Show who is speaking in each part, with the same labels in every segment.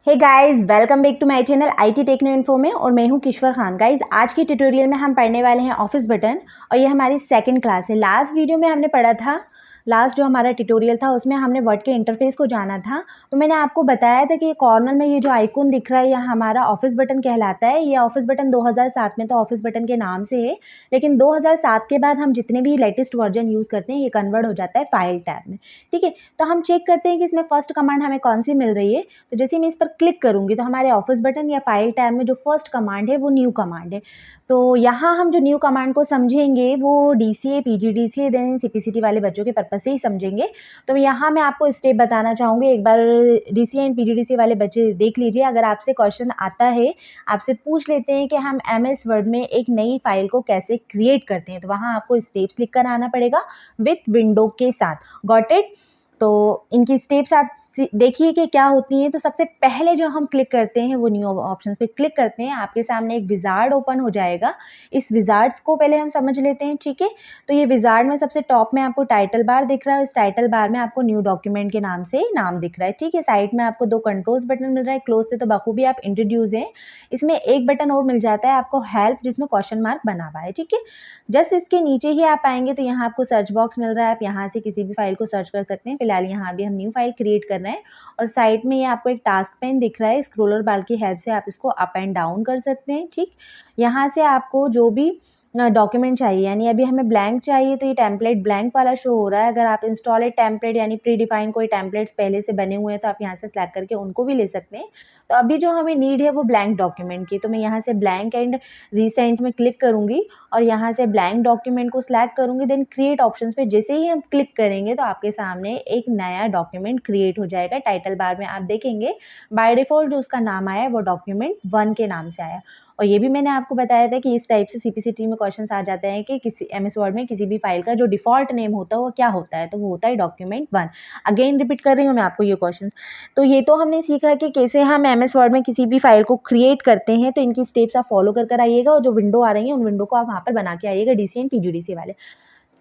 Speaker 1: Hey guys, welcome back to my channel IT techno info में। और मैं हूं किश्वर खान। गाइस, आज की ट्यूटोरियल में हम पढ़ने वाले हैं ऑफिस बटन और ये हमारी सेकंड क्लास है। लास्ट वीडियो में हमने पढ़ा था, लास्ट जो हमारा ट्यूटोरियल था उसमें हमने वर्ड के इंटरफेस को जाना था। तो मैंने आपको बताया था कि ये कॉर्नर में ये जो आइकॉन दिख रहा है, यह हमारा ऑफिस बटन कहलाता है। ये ऑफिस बटन 2007 में तो ऑफिस बटन के नाम से है, लेकिन 2007 के बाद हम जितने भी लेटेस्ट वर्जन यूज़ करते हैं ये कन्वर्ट हो जाता है फाइल टैब में। ठीक है, तो हम चेक करते हैं कि इसमें फर्स्ट कमांड हमें कौन सी मिल रही है। तो जैसे मैं इस पर क्लिक करूंगी तो हमारे ऑफिस बटन या फाइल टैब में जो फर्स्ट कमांड है वो न्यू कमांड है। तो यहाँ हम जो न्यू कमांड को समझेंगे वो डीसीए, पीजीडीसीए, देन सीपीसीटी वाले बच्चों के पर्पज से ही समझेंगे। तो यहाँ मैं आपको स्टेप बताना चाहूँगी, एक बार डीसीए एंड पीजीडीसीए वाले बच्चे देख लीजिए। अगर आपसे क्वेश्चन आता है, आपसे पूछ लेते हैं कि हम एमएस वर्ड में एक नई फाइल को कैसे क्रिएट करते हैं, तो वहाँ आपको स्टेप्स लिख कर आना पड़ेगा विथ विंडो के साथ। Got it? तो इनकी स्टेप्स आप देखिए कि क्या होती हैं। तो सबसे पहले जो हम क्लिक करते हैं वो न्यू ऑप्शंस पे क्लिक करते हैं, आपके सामने एक विजार्ड ओपन हो जाएगा। इस विजार्ड्स को पहले हम समझ लेते हैं, ठीक है। तो ये विजार्ड में सबसे टॉप में आपको टाइटल बार दिख रहा है, इस टाइटल बार में आपको न्यू डॉक्यूमेंट के नाम से नाम दिख रहा है, ठीक है। साइड में आपको 2 कंट्रोल्स बटन मिल रहा है, क्लोज से तो बखूबी आप इंट्रोड्यूस हैं। इसमें एक बटन और मिल जाता है आपको हेल्प, जिसमें क्वेश्चन मार्क बना हुआ है, ठीक है। जस्ट इसके नीचे ही आप आएंगे तो यहाँ आपको सर्च बॉक्स मिल रहा है, आप यहाँ से किसी भी फाइल को सर्च कर सकते हैं। फिलहाल यहाँ भी हम न्यू फाइल क्रिएट कर रहे हैं। और साइड में ये आपको एक टास्क पेन दिख रहा है, स्क्रोलर बार की हेल्प से आप इसको अप एंड डाउन कर सकते हैं, ठीक। यहाँ से आपको जो भी डॉक्यूमेंट चाहिए, यानी अभी हमें ब्लैंक चाहिए तो ये टेम्पलेट ब्लैंक वाला शो हो रहा है। अगर आप इंस्टॉल टेम्पलेट यानी प्री डिफाइंड कोई टेम्पलेट्स पहले से बने हुए हैं तो आप यहाँ से सिलेक्ट करके उनको भी ले सकते हैं। तो अभी जो हमें नीड है वो ब्लैंक डॉक्यूमेंट की, तो मैं यहाँ से ब्लैंक एंड रिसेंट में क्लिक करूँगी और यहाँ से ब्लैंक डॉक्यूमेंट को सिलेक्ट करूँगी। देन क्रिएट ऑप्शन पे जैसे ही हम क्लिक करेंगे तो आपके सामने एक नया डॉक्यूमेंट क्रिएट हो जाएगा। टाइटल बार में आप देखेंगे बाय डिफॉल्ट जो उसका नाम आया है वो डॉक्यूमेंट 1 के नाम से आया। और ये भी मैंने आपको बताया था कि इस टाइप से सीपीसीटी में क्वेश्चंस आ जाते हैं कि किसी एमएस वर्ड में किसी भी फाइल का जो डिफॉल्ट नेम होता है वो क्या होता है, तो वो होता है डॉक्यूमेंट 1। अगेन रिपीट कर रही हूँ मैं आपको ये क्वेश्चंस। तो ये तो हमने सीखा कि कैसे हम एमएस वर्ड में किसी भी फाइल को क्रिएट करते हैं। तो इनकी स्टेप्स आप फॉलो कर आइएगा और जो विंडो आ रही है उन विंडो को आप वहाँ पर बना के आइएगा, डीसी एंड पीजीडीसी वाले।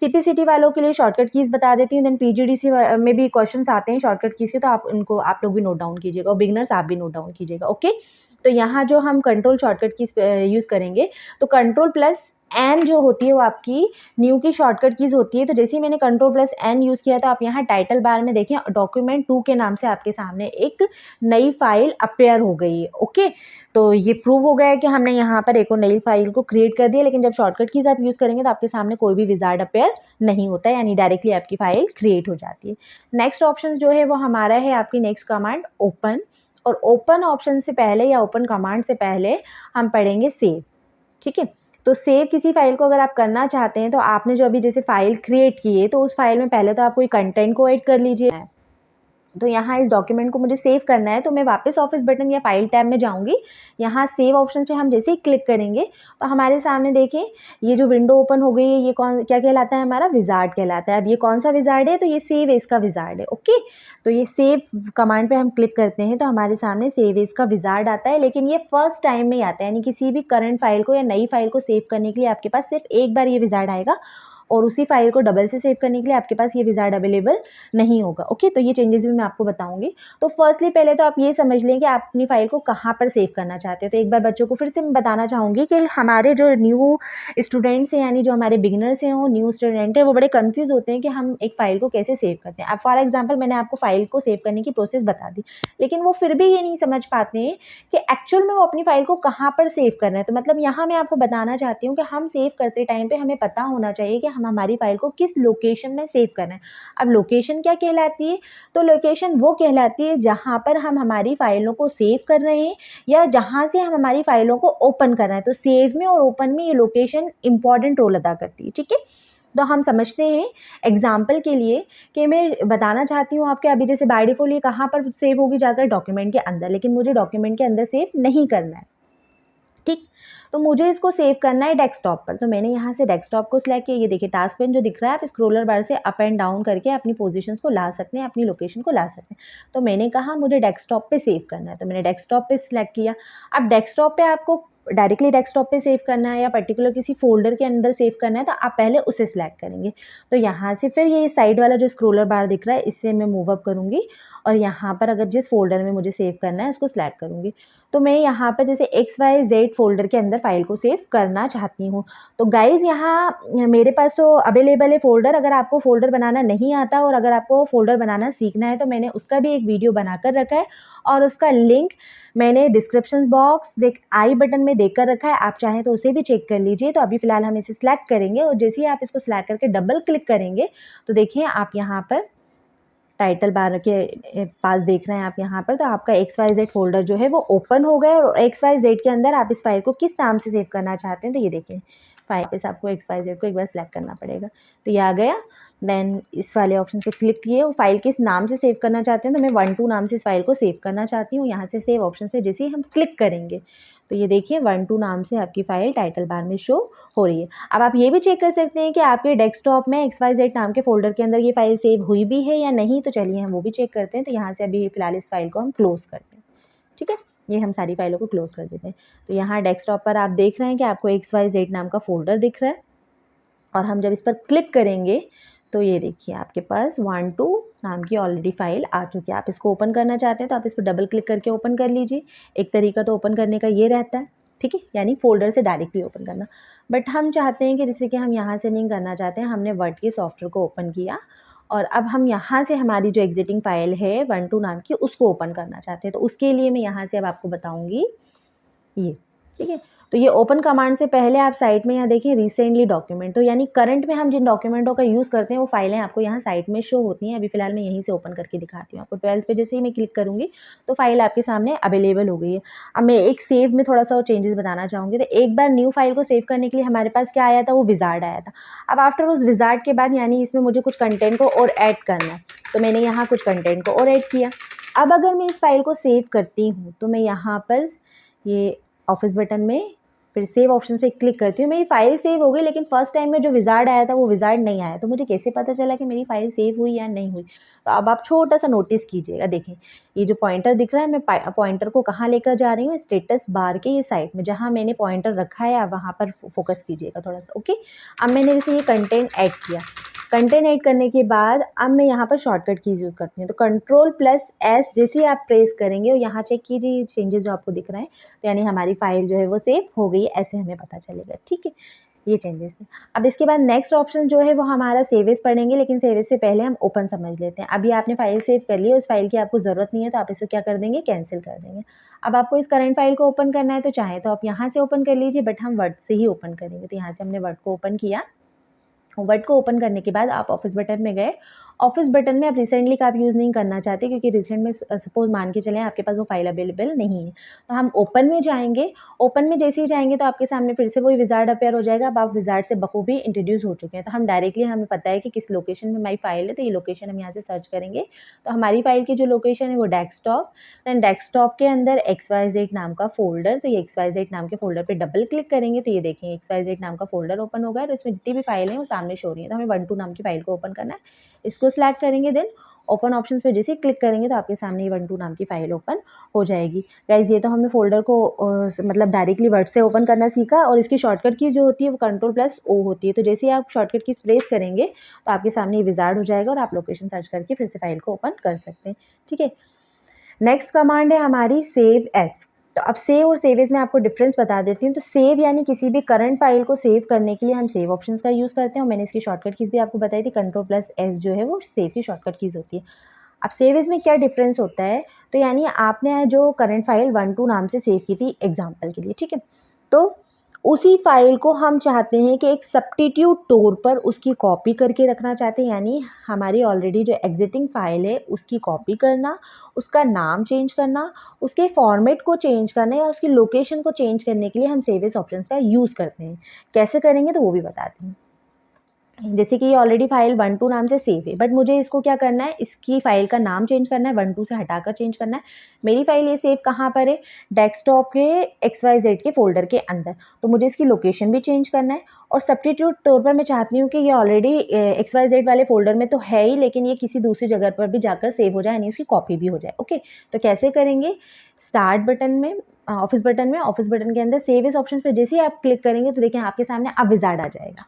Speaker 1: सीपीसीटी वालों के लिए शॉर्टकट कीज बता देती हूँ, देन पीजीडीसी में भी क्वेश्चंस आते हैं शॉर्टकट कीज के, तो आप उनको आप लोग भी नोट डाउन कीजिएगा और बिगनर्स आप भी नोट डाउन कीजिएगा, ओके। तो यहाँ जो हम कंट्रोल शॉर्टकट कीज यूज़ करेंगे, तो कंट्रोल प्लस एन जो होती है वो आपकी न्यू की शॉर्टकट कीज होती है। तो जैसे ही मैंने कंट्रोल प्लस एन यूज़ किया तो आप यहाँ टाइटल बार में देखें डॉक्यूमेंट 2 के नाम से आपके सामने एक नई फाइल अपेयर हो गई है, ओके। तो ये प्रूव हो गया है कि हमने यहाँ पर एक और नई फाइल को क्रिएट कर दिया। लेकिन जब शॉर्टकट कीज आप यूज़ करेंगे तो आपके सामने कोई भी विजार्ड अपेयर नहीं होता है, यानी डायरेक्टली आपकी फाइल क्रिएट हो जाती है। नेक्स्ट ऑप्शन जो है वो हमारा है आपकी नेक्स्ट कमांड ओपन। और ओपन ऑप्शन से पहले या ओपन कमांड से पहले हम पढ़ेंगे सेव, ठीक है। तो सेव किसी फाइल को अगर आप करना चाहते हैं तो आपने जो अभी जैसे फाइल क्रिएट की है तो उस फाइल में पहले तो आप कोई कंटेंट को ऐड कर लीजिए। तो यहाँ इस डॉक्यूमेंट को मुझे सेव करना है तो मैं वापस ऑफिस बटन या फाइल टैब में जाऊँगी। यहाँ सेव ऑप्शन पे हम जैसे ही क्लिक करेंगे तो हमारे सामने देखें ये जो विंडो ओपन हो गई है, ये कौन क्या कहलाता है, हमारा विजार्ड कहलाता है। अब ये कौन सा विजार्ड है, तो ये सेव एज का विजार्ड है, ओके। तो ये सेव कमांड पे हम क्लिक करते हैं तो हमारे सामने सेव एज का विजार्ड आता है, लेकिन ये फर्स्ट टाइम में ही आता है, यानी किसी भी करंट फाइल को या नई फाइल को सेव करने के लिए आपके पास सिर्फ एक बार ये विजार्ड आएगा और उसी फाइल को डबल से सेव करने के लिए आपके पास ये विजार्ड अवेलेबल नहीं होगा, ओके। तो ये चेंजेस भी मैं आपको बताऊंगी। तो फर्स्टली पहले तो आप ये समझ लें कि आप अपनी फाइल को कहाँ पर सेव करना चाहते हो। तो एक बार बच्चों को फिर से मैं बताना चाहूँगी कि हमारे जो न्यू स्टूडेंट्स हैं, यानी जो हमारे बिगिनर्स हैं, वो न्यू स्टूडेंट है, वो बड़े कन्फ्यूज़ होते हैं कि हम एक फ़ाइल को कैसे सेव करते हैं। अब फॉर एग्जाम्पल मैंने आपको फ़ाइल को सेव करने की प्रोसेस बता दी, लेकिन वो फिर भी ये नहीं समझ पाते हैं कि एक्चुअल में वो अपनी फ़ाइल को कहाँ पर सेव करना है। तो मतलब यहाँ मैं आपको बताना चाहती हूँ कि हम सेव करते टाइम पे हमें पता होना चाहिए कि हम हमारी फाइल को किस लोकेशन में सेव करना है। अब लोकेशन क्या कहलाती है, तो लोकेशन वो कहलाती है जहाँ पर हम हमारी फाइलों को सेव कर रहे हैं या जहाँ से हम हमारी फाइलों को ओपन कर रहे हैं। तो सेव में और ओपन में ये लोकेशन इंपॉर्टेंट रोल अदा करती है, ठीक है। तो हम समझते हैं एग्जाम्पल के लिए कि मैं बताना चाहती हूँ आपके अभी जैसे बाय डिफॉल्ट ये कहाँ पर सेव होगी, जाकर डॉक्यूमेंट के अंदर, लेकिन मुझे डॉक्यूमेंट के अंदर सेव नहीं करना है, ठीक। तो मुझे इसको सेव करना है डेस्कटॉप पर। तो मैंने यहाँ से डेस्कटॉप को सिलेक्ट किया। ये देखिए टास्क पेन जो दिख रहा है, आप स्क्रोलर बार से अप एंड डाउन करके अपनी पोजीशंस को ला सकते हैं, अपनी लोकेशन को ला सकते हैं। तो मैंने कहा मुझे डेस्कटॉप पे सेव करना है, तो मैंने डेस्कटॉप पे सिलेक्ट किया। अब डेस्कटॉप पे आपको डायरेक्टली डेस्कटॉप पे सेव करना है या पर्टिकुलर किसी फ़ोल्डर के अंदर सेव करना है तो आप पहले उसे सिलेक्ट करेंगे। तो यहाँ से फिर ये साइड वाला जो स्क्रॉलर बार दिख रहा है इससे मैं मूव अप करूँगी और यहाँ पर अगर जिस फ़ोल्डर में मुझे सेव करना है उसको सिलेक्ट करूँगी। तो मैं यहाँ पर जैसे XYZ फ़ोल्डर के अंदर फ़ाइल को सेव करना चाहती हूँ। तो गाइज़ यहाँ मेरे पास तो अवेलेबल है फ़ोल्डर। अगर आपको फ़ोल्डर बनाना नहीं आता और अगर आपको फ़ोल्डर बनाना सीखना है तो मैंने उसका भी एक वीडियो बनाकर रखा है और उसका लिंक मैंने डिस्क्रिप्शन बॉक्स आई बटन में देकर रखा है। आप चाहें तो उसे भी चेक कर लीजिए। तो अभी फ़िलहाल हम इसे सिलेक्ट करेंगे और जैसे ही आप इसको सिलेक्ट करके डबल क्लिक करेंगे तो देखिए आप यहाँ पर टाइटल बार के पास देख रहे हैं आप यहाँ पर, तो आपका XYZ फ़ोल्डर जो है वो ओपन हो गया और XYZ के अंदर आप इस फाइल को किस नाम से सेव करना चाहते हैं तो ये देखिए फाइल पे आपको XYZ को एक बार सेलेक्ट करना पड़ेगा। तो ये आ गया। देन इस वाले ऑप्शन पे क्लिक किए और फाइल किस नाम से सेव करना चाहते हैं तो मैं 12 नाम से इस फाइल को सेव करना चाहती हूँ। यहाँ से सेव ऑप्शन पे जैसे ही हम क्लिक करेंगे तो ये देखिए 12 नाम से आपकी फ़ाइल टाइटल बार में शो हो रही है। अब आप ये भी चेक कर सकते हैं कि आपके डेस्कटॉप में XYZ नाम के फ़ोल्डर के अंदर ये फ़ाइल सेव हुई भी है या नहीं। तो चलिए हम वो भी चेक करते हैं। तो यहाँ से अभी फ़िलहाल इस फाइल को हम क्लोज़ करते हैं। ठीक है, ये हम सारी फाइलों को क्लोज़ कर देते हैं। तो यहाँ डेस्कटॉप पर आप देख रहे हैं कि आपको XYZ नाम का फ़ोल्डर दिख रहा है और हम जब इस पर क्लिक करेंगे तो ये देखिए आपके पास 12 नाम की ऑलरेडी फ़ाइल आ चुकी है। आप इसको ओपन करना चाहते हैं तो आप इस पर डबल क्लिक करके ओपन कर लीजिए। एक तरीका तो ओपन करने का ये रहता है, ठीक है, यानी फ़ोल्डर से डायरेक्टली ओपन करना। बट हम चाहते हैं कि जैसे कि हम यहाँ से नहीं करना चाहते हैं, हमने वर्ड के सॉफ्टवेयर को ओपन किया और अब हम यहाँ से हमारी जो एग्जिटिंग फ़ाइल है 12 नाम की उसको ओपन करना चाहते हैं। तो उसके लिए मैं यहाँ से अब आपको बताऊँगी ये, ठीक है। तो ये ओपन कमांड से पहले आप साइट में यहाँ देखिए रिसेंटली डॉक्यूमेंट, तो यानी करंट में हम जिन डॉक्यूमेंटों का यूज़ करते हैं वो फाइलें आपको यहाँ साइट में शो होती हैं। अभी फ़िलहाल मैं यहीं से ओपन करके दिखाती हूँ आपको। 12 पे जैसे ही मैं क्लिक करूँगी तो फाइल आपके सामने अवेलेबल हो गई है। अब मैं एक सेव में थोड़ा सा और चेंजेस बताना चाहूँगी। तो एक बार न्यू फाइल को सेव करने के लिए हमारे पास क्या आया था, वो विज़ार्ड आया था। अब आफ्टर उस विज़ार्ड के बाद यानी इसमें मुझे कुछ कंटेंट को और ऐड करना है, तो मैंने यहाँ कुछ कंटेंट को और ऐड किया। अब अगर मैं इस फाइल को सेव करती हूँ तो मैं यहाँ पर ये ऑफिस बटन में फिर सेव ऑप्शन पे क्लिक करती हूँ। मेरी फ़ाइल सेव हो गई, लेकिन फर्स्ट टाइम में जो विज़ार्ड आया था वो विज़ार्ड नहीं आया। तो मुझे कैसे पता चला कि मेरी फ़ाइल सेव हुई या नहीं हुई? तो अब आप छोटा सा नोटिस कीजिएगा। देखें ये जो पॉइंटर दिख रहा है, मैं पॉइंटर को कहाँ लेकर जा रही हूँ, स्टेटस बार के ये साइड में जहाँ मैंने पॉइंटर रखा है, आप वहाँ पर फोकस कीजिएगा थोड़ा सा। ओके, अब मैंने जैसे ये कंटेंट ऐड किया। कंटेंट ऐड करने के बाद अब मैं यहाँ पर शॉर्टकट कीज़ यूज़ करती हूँ। तो Ctrl+S जैसे ही आप प्रेस करेंगे और यहाँ चेक कीजिए चेंजेस जो आपको दिख रहे हैं, तो यानी हमारी फ़ाइल जो है वो सेव हो गई है, ऐसे हमें पता चलेगा। ठीक है, ये चेंजेस थे। अब इसके बाद नेक्स्ट ऑप्शन जो है वो हमारा सेव एज़ पढ़ेंगे, लेकिन सेव एज़ से पहले हम ओपन समझ लेते हैं। अभी आपने फ़ाइल सेव कर ली है, उस फाइल की आपको ज़रूरत नहीं है, तो आप इसको क्या कर देंगे, कैंसिल कर देंगे। अब आपको इस करंट फाइल को ओपन करना है तो चाहे तो आप यहाँ से ओपन कर लीजिए, बट हम वर्ड से ही ओपन करेंगे। तो यहाँ से हमने वर्ड को ओपन किया। वर्ड को ओपन करने के बाद आप ऑफिस बटन में गए। ऑफिस बटन में आप रिसेंटली का आप यूज़ नहीं करना चाहते, क्योंकि रिसेंट में सपोज मान के चलें आपके पास वो फाइल अवेलेबल नहीं है। तो हम ओपन में जाएंगे। ओपन में जैसे ही जाएंगे तो आपके सामने फिर से वही विज़ार्ड अपेयर हो जाएगा। अब आप विज़ार्ड से बखूबी इंट्रोड्यूस हो चुके हैं। तो हम डायरेक्टली, हमें पता है कि किस लोकेशन में हमारी फाइल है, तो ये लोकेशन हम यहाँ से सर्च करेंगे। तो हमारी फाइल की जो लोकेशन है वो डेस्कटॉप, देन डेस्कटॉप के अंदर XYZ नाम का फ़ोल्डर। तो ये XYZ नाम के फ़ोल्डर पे डबल क्लिक करेंगे तो ये देखिए XYZ नाम का फ़ोल्डर ओपन होगा और इसमें जितनी भी फाइल हैं वो सामने शो हो रही है। तो हमें 12 नाम की फाइल को ओपन करना है। इसको सिलेक्ट करेंगे, देन ओपन ऑप्शन पे जैसे ही क्लिक करेंगे तो आपके सामने ये 12 नाम की फाइल ओपन हो जाएगी। गाइज़ ये तो हमने फ़ोल्डर को मतलब डायरेक्टली वर्ड से ओपन करना सीखा, और इसकी शॉर्टकट की जो होती है वो Ctrl+O होती है। तो जैसे ही आप शॉर्टकट की प्रेस करेंगे तो आपके सामने ये विज़ार्ड हो जाएगा और आप लोकेशन सर्च करके फिर से फाइल को ओपन कर सकते हैं। ठीक है, नेक्स्ट कमांड है हमारी सेव एज़। तो अब सेव और सेव एज़ में आपको डिफरेंस बता देती हूँ। तो सेव यानी किसी भी करंट फाइल को सेव करने के लिए हम सेव ऑप्शंस का यूज़ करते हैं, और मैंने इसकी शॉर्टकट कीज़ भी आपको बताई थी। Ctrl+S जो है वो सेव की शॉर्टकट कीज़ होती है। अब सेव एज़ में क्या डिफरेंस होता है, तो यानी आपने जो करंट फाइल 12 नाम से सेव की थी एग्जाम्पल के लिए, ठीक है, तो उसी फाइल को हम चाहते हैं कि एक सब्स्टिट्यूट तौर पर उसकी कॉपी करके रखना चाहते हैं, यानी हमारी ऑलरेडी जो एग्जिटिंग फाइल है उसकी कॉपी करना, उसका नाम चेंज करना, उसके फॉर्मेट को चेंज करना या उसकी लोकेशन को चेंज करने के लिए हम सेव एज़ ऑप्शंस का यूज़ करते हैं। कैसे करेंगे तो वो भी बताती हूँ। जैसे कि ये ऑलरेडी फाइल 12 नाम से सेव है, बट मुझे इसको क्या करना है, इसकी फाइल का नाम चेंज करना है, 12 से हटाकर चेंज करना है। मेरी फाइल ये सेव कहाँ पर है, डेस्कटॉप के XYZ के फ़ोल्डर के अंदर। तो मुझे इसकी लोकेशन भी चेंज करना है, और सब्स्टिट्यूट तौर पर मैं चाहती हूँ कि ये ऑलरेडी XYZ वाले फ़ोल्डर में तो है ही, लेकिन ये किसी दूसरी जगह पर भी जाकर सेव हो जाए, यानी उसकी कॉपी भी हो जाए। ओके, तो कैसे करेंगे, स्टार्ट बटन में ऑफिस बटन में, ऑफिस बटन के अंदर सेव एज ऑप्शन पे जैसे ही आप क्लिक करेंगे तो देखिए आपके सामने अब विजार्ड आ जाएगा।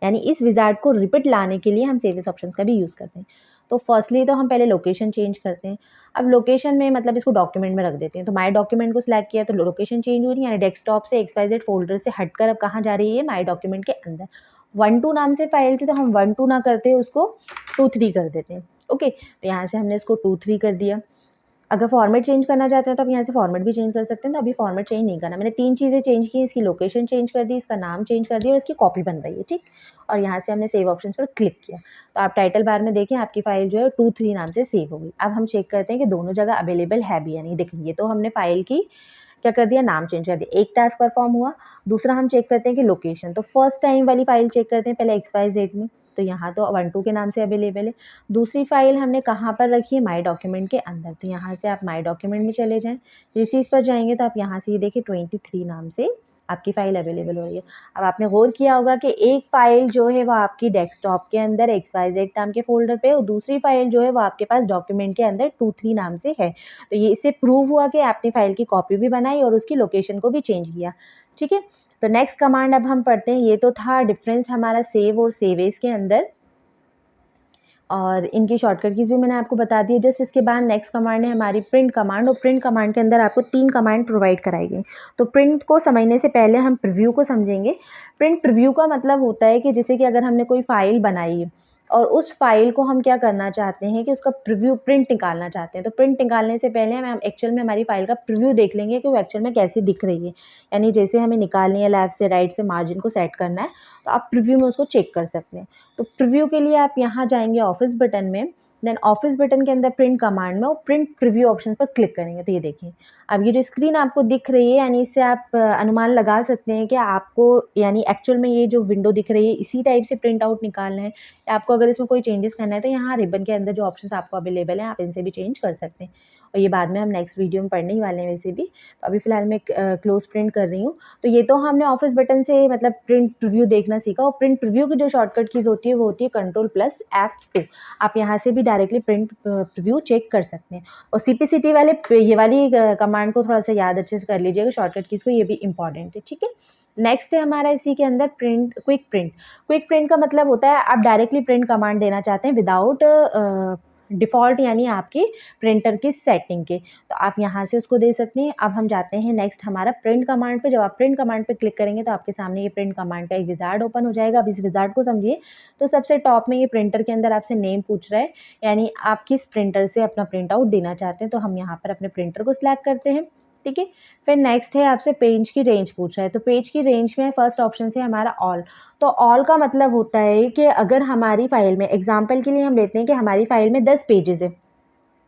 Speaker 1: यानी इस विजार्ड को रिपीट लाने के लिए हम सेव एज ऑप्शन का भी यूज़ करते हैं। तो फर्स्टली तो हम पहले लोकेशन चेंज करते हैं। अब लोकेशन में मतलब इसको डॉक्यूमेंट में रख देते हैं। तो माई डॉक्यूमेंट को सिलेक्ट किया तो लोकेशन चेंज हो रही है, यानी डेस्कटॉप से XYZ फोल्डर से हटकर अब कहाँ जा रही है, माई डॉक्यूमेंट के अंदर। 1-2 नाम से फाइल थी तो हम 1-2 ना करते हैं, उसको 2-3 कर देते हैं। ओके, तो यहाँ से हमने इसको 2-3 कर दिया। अगर फॉर्मेट चेंज करना चाहते हैं तो आप यहाँ से फॉर्मेट भी चेंज कर सकते हैं। तो अभी फॉर्मेट चेंज नहीं करना। मैंने 3 चीज़ें चेंज की, इसकी लोकेशन चेंज कर दी, इसका नाम चेंज कर दिया और इसकी कॉपी बन रही है, ठीक। और यहाँ से हमने सेव ऑप्शन पर क्लिक किया तो आप टाइटल बार में देखें आपकी फाइल जो है 2-3 नाम से सेव हो गई। अब हम चेक करते हैं कि दोनों जगह अवेलेबल है भी या नहीं। देखिए ये तो हमने फाइल की क्या कर दिया, नाम चेंज कर दिया, एक टास्क परफॉर्म हुआ। दूसरा हम चेक करते हैं कि लोकेशन, तो फर्स्ट टाइम वाली फाइल चेक करते हैं पहले XYZ में, तो यहाँ तो 1-2 के नाम से अवेलेबल है। दूसरी फाइल हमने कहाँ पर रखी है, माई डॉक्यूमेंट के अंदर, तो यहाँ से आप माई डॉक्यूमेंट में चले जाएँ। जैसे इस पर जाएंगे तो आप यहाँ से ये देखिए 23 नाम से आपकी फ़ाइल अवेलेबल हो रही है। अब आपने गौर किया होगा कि एक फ़ाइल जो है वो आपकी डेस्कटॉप के अंदर XYZ नाम के फ़ोल्डर पे और दूसरी फ़ाइल जो है वो आपके पास डॉक्यूमेंट के अंदर 2-3 नाम से है। तो ये इससे प्रूव हुआ कि आपने फ़ाइल की कॉपी भी बनाई और उसकी लोकेशन को भी चेंज किया, ठीक है। तो नेक्स्ट कमांड अब हम पढ़ते हैं। ये तो था डिफरेंस हमारा सेव और सेव एज़ के अंदर, और इनकी शॉर्टकट कीज़ भी मैंने आपको बता दी है। जस्ट इसके बाद नेक्स्ट कमांड है हमारी प्रिंट कमांड, और प्रिंट कमांड के अंदर आपको 3 कमांड प्रोवाइड कराई गई। तो प्रिंट को समझने से पहले हम प्रीव्यू को समझेंगे। प्रिंट प्रीव्यू का मतलब होता है कि जैसे कि अगर हमने कोई फ़ाइल बनाई है और उस फ़ाइल को हम क्या करना चाहते हैं कि उसका प्रीव्यू प्रिंट निकालना चाहते हैं। तो प्रिंट निकालने से पहले हम एक्चुअल में हमारी फ़ाइल का प्रीव्यू देख लेंगे कि वो एक्चुअल में कैसी दिख रही है। यानी जैसे हमें निकालनी है लेफ़्ट से राइट से मार्जिन को सेट करना है तो आप प्रीव्यू में उसको चेक कर सकते हैं। तो प्रीव्यू के लिए आप यहाँ जाएंगे ऑफिस बटन में, देन ऑफिस बटन के अंदर प्रिंट कमांड में और प्रिंट प्रीव्यू ऑप्शन पर क्लिक करेंगे। तो ये देखिए अब ये जो स्क्रीन आपको दिख रही है, यानी इससे आप अनुमान लगा सकते हैं कि आपको यानी एक्चुअल में ये जो विंडो दिख रही है इसी टाइप से प्रिंट आउट निकालना है, या आपको अगर इसमें कोई चेंजेस करना है तो यहाँ रिबन के अंदर जो ऑप्शन आपको अवेलेबल हैं आप इनसे भी चेंज कर सकते हैं। और ये बाद में हम नेक्स्ट वीडियो में पढ़ने ही वाले हैं वैसे भी। तो अभी फ़िलहाल मैं क्लोज प्रिंट कर रही हूँ। तो ये तो हमने ऑफिस बटन से मतलब प्रिंट प्रीव्यू देखना सीखा, और प्रिंट प्रीव्यू की जो शॉर्टकट कीज़ होती है वो होती है Ctrl+F2। आप यहाँ से भी डायरेक्टली प्रिंट प्रीव्यू चेक कर सकते हैं। और CPCT वाले ये वाली कमांड को थोड़ा सा याद अच्छे से कर लीजिएगा, शॉर्टकट कीज़ को, ये भी इंपॉर्टेंट है, ठीक है। नेक्स्ट है हमारा इसी के अंदर print quick print. Quick print का मतलब होता है आप डायरेक्टली प्रिंट कमांड देना चाहते हैं विदाउट डिफ़ॉल्ट यानी आपकी प्रिंटर की सेटिंग के, तो आप यहाँ से उसको दे सकते हैं। अब हम जाते हैं नेक्स्ट हमारा प्रिंट कमांड पे। जब आप प्रिंट कमांड पे क्लिक करेंगे तो आपके सामने ये प्रिंट कमांड का एक विज़ार्ड ओपन हो जाएगा। अब इस विज़ार्ड को समझिए। तो सबसे टॉप में ये प्रिंटर के अंदर आपसे नेम पूछ रहा है, यानी आप किस प्रिंटर से अपना प्रिंट आउट देना चाहते हैं। तो हम यहाँ पर अपने प्रिंटर को सिलेक्ट करते हैं, ठीक है। फिर नेक्स्ट है आपसे पेज की रेंज पूछ रहा है। तो पेज की रेंज में फर्स्ट ऑप्शन से हमारा ऑल। तो ऑल का मतलब होता है कि अगर हमारी फ़ाइल में एग्जांपल के लिए हम लेते हैं कि हमारी फ़ाइल में 10 पेजेस है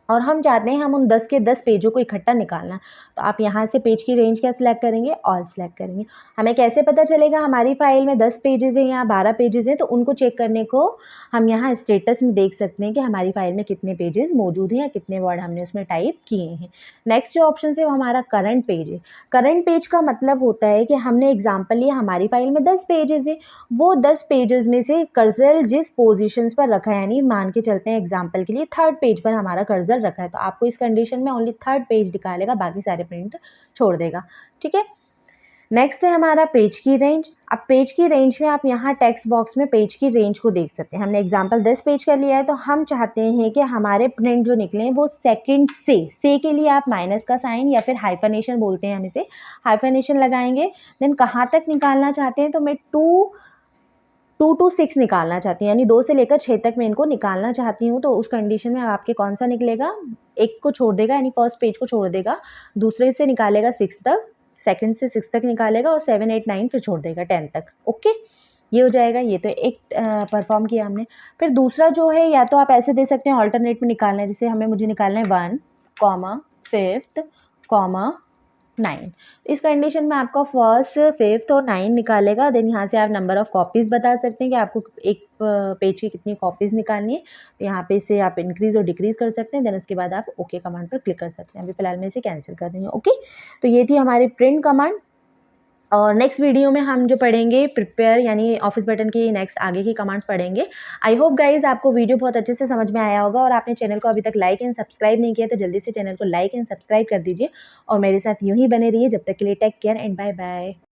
Speaker 1: और हम चाहते हैं हम उन 10 के 10 पेजों को इकट्ठा निकालना, तो आप यहाँ से पेज की रेंज क्या सिलेक्ट करेंगे, ऑल सिलेक्ट करेंगे। हमें कैसे पता चलेगा हमारी फ़ाइल में 10 पेजेस हैं या 12 पेजेस हैं, तो उनको चेक करने को हम यहाँ स्टेटस में देख सकते हैं कि हमारी फ़ाइल में कितने पेजेस मौजूद हैं या कितने वर्ड हमने उसमें टाइप किए हैं। नेक्स्ट जो ऑप्शन है वो हमारा करंट पेज है। करंट पेज का मतलब होता है कि हमने एग्जाम्पल लिया हमारी फ़ाइल में 10 पेजेस है, वो 10 पेजेस में से कर्सर जिस पोजीशंस पर रखा है, यानी मान के चलते हैं एग्जाम्पल के लिए थर्ड पेज पर हमारा कर्सर रखा है, तो आपको इस कंडीशन में ओनली थर्ड पेज दिखाएगा, बाकी सारे प्रिंट छोड़ देगा, ठीक है। नेक्स्ट है हमारा पेज की रेंज। अब पेज की रेंज में आप यहाँ टेक्स्ट बॉक्स में पेज की रेंज को देख सकते हैं। हमने एग्जांपल 10 पेज का लिया है, तो हम चाहते हैं कि हमारे प्रिंट जो निकले हैं वो सेकंड से के लिए आप माइनस का साइन या फिर हाइफनेशन बोलते हैं हम इसे, हाइफनेशन लगाएंगे। देन कहाँ तक निकालना चाहते हैं, तो मैं 2 to 6 निकालना चाहती हूँ, यानी 2 से लेकर 6 तक मैं इनको निकालना चाहती हूँ। तो उस कंडीशन में आपके कौन सा निकलेगा, एक को छोड़ देगा, यानी फर्स्ट पेज को छोड़ देगा, दूसरे से निकालेगा 6 तक, सेकंड से 6 तक निकालेगा और 7, 8, 9 फिर छोड़ देगा 10 तक। ओके, ये हो जाएगा। ये तो एक परफॉर्म किया हमने। फिर दूसरा जो है, या तो आप ऐसे दे सकते हैं ऑल्टरनेट में निकालना है, जैसे मुझे निकालना है 1, 5th, 9। इस कंडीशन में आपका फर्स्ट, 5th और 9 निकालेगा। देन यहाँ से आप नंबर ऑफ़ कॉपीज़ बता सकते हैं कि आपको एक पेज की कितनी कॉपीज़ निकालनी है। तो यहाँ पे इसे आप इंक्रीज़ और डिक्रीज़ कर सकते हैं। देन उसके बाद आप ओके कमांड पर क्लिक कर सकते हैं। अभी फ़िलहाल मैं इसे कैंसिल कर रही हूँ। ओके, तो ये थी हमारी प्रिंट कमांड। और नेक्स्ट वीडियो में हम जो पढ़ेंगे प्रिपेयर यानी ऑफिस बटन की नेक्स्ट आगे की कमांड्स पढ़ेंगे। आई होप गाइज़ आपको वीडियो बहुत अच्छे से समझ में आया होगा और आपने चैनल को अभी तक लाइक एंड सब्सक्राइब नहीं किया तो जल्दी से चैनल को लाइक एंड सब्सक्राइब कर दीजिए और मेरे साथ यूँ ही बने रहिए। जब तक के लिए take care and bye bye.